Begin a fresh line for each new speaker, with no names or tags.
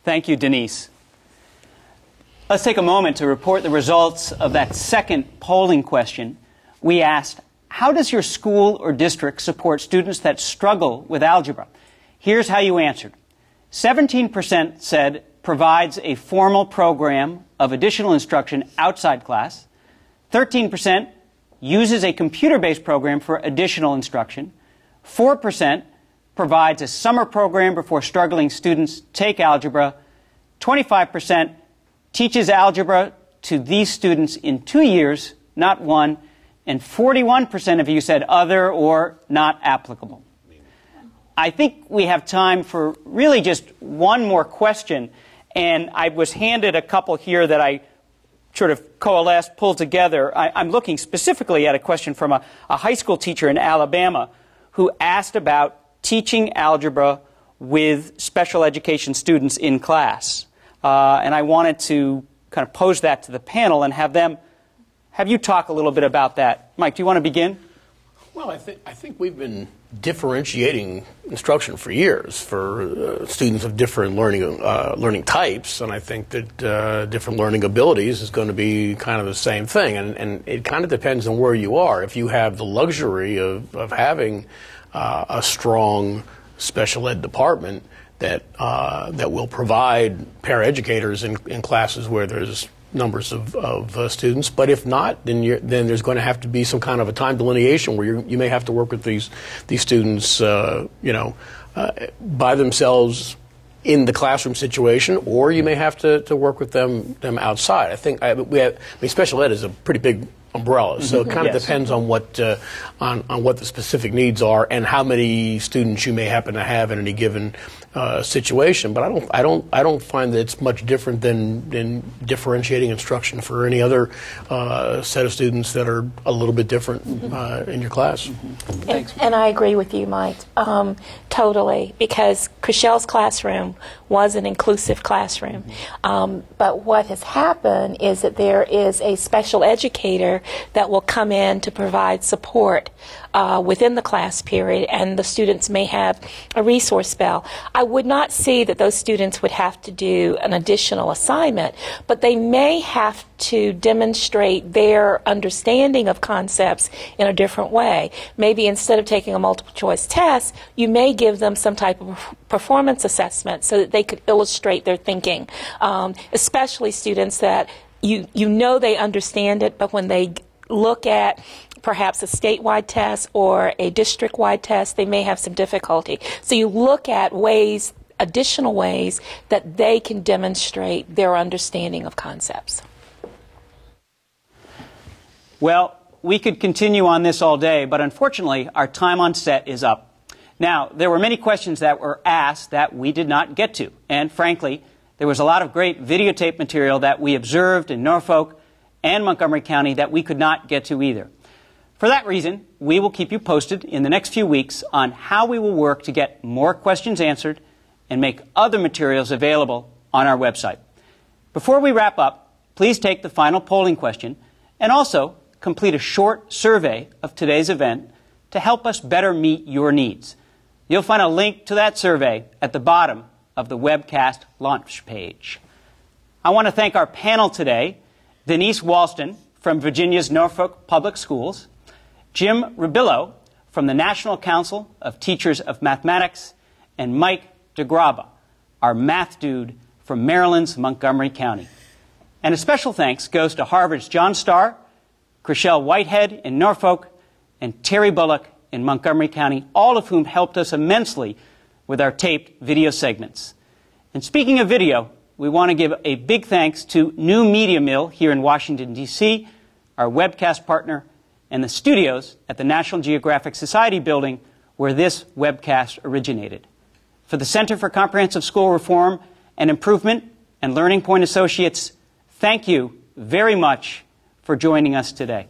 Thank you, Denise. Let's take a moment to report the results of that second polling question. We asked, how does your school or district support students that struggle with algebra? Here's how you answered. 17% said provides a formal program of additional instruction outside class. 13% uses a computer-based program for additional instruction. 4% provides a summer program before struggling students take algebra. 25% teaches algebra to these students in 2 years, not 1. And 41% of you said other or not applicable. I think we have time for really just one more question. And I was handed a couple here that I sort of coalesced, pulled together. I'm looking specifically at a question from a high school teacher in Alabama who asked about teaching algebra with special education students in class. And I wanted to kind of pose that to the panel and have you talk a little bit about that. Mike, do you want to begin?
Well, I think we've been differentiating instruction for years for students of different learning types, and I think that different learning abilities is going to be kind of the same thing, and it kind of depends on where you are. If you have the luxury of having a strong special ed department that will provide paraeducators in classes where there's numbers of students, but if not, then there's going to have to be some kind of a time delineation where you may have to work with these students, by themselves in the classroom situation, or you may have to work with them outside. I think special ed is a pretty big umbrella, so it kind of depends on what the specific needs are and how many students you may happen to have in any given situation. But I don't find that it's much different than differentiating instruction for any other set of students that are a little bit different in your class.
And I agree with you, Mike, totally, because Chriselle's classroom was an inclusive classroom. But what has happened is that there is a special educator that will come in to provide support within the class period, and the students may have a resource spell. I would not see that those students would have to do an additional assignment, but they may have to demonstrate their understanding of concepts in a different way. Maybe instead of taking a multiple choice test, you may give them some type of performance assessment so that they could illustrate their thinking, especially students that you know they understand it, but when they look at perhaps a statewide test or a district-wide test, they may have some difficulty. So you look at additional ways that they can demonstrate their understanding of concepts.
Well, we could continue on this all day, but unfortunately, our time on set is up. Now, there were many questions that were asked that we did not get to, and frankly, there was a lot of great videotape material that we observed in Norfolk and Montgomery County that we could not get to either. For that reason, we will keep you posted in the next few weeks on how we will work to get more questions answered and make other materials available on our website. Before we wrap up, please take the final polling question and also complete a short survey of today's event to help us better meet your needs. You'll find a link to that survey at the bottom of the webcast launch page. I want to thank our panel today, Denise Walston from Virginia's Norfolk Public Schools, Jim Rubillo from the National Council of Teachers of Mathematics, and Mike DeGraba, our math dude from Maryland's Montgomery County. And a special thanks goes to Harvard's John Starr, Chriselle Whitehead in Norfolk, and Terry Bullock in Montgomery County, all of whom helped us immensely with our taped video segments. And speaking of video, we want to give a big thanks to New Media Mill here in Washington, D.C., our webcast partner, and the studios at the National Geographic Society building where this webcast originated. For the Center for Comprehensive School Reform and Improvement and Learning Point Associates, thank you very much for joining us today.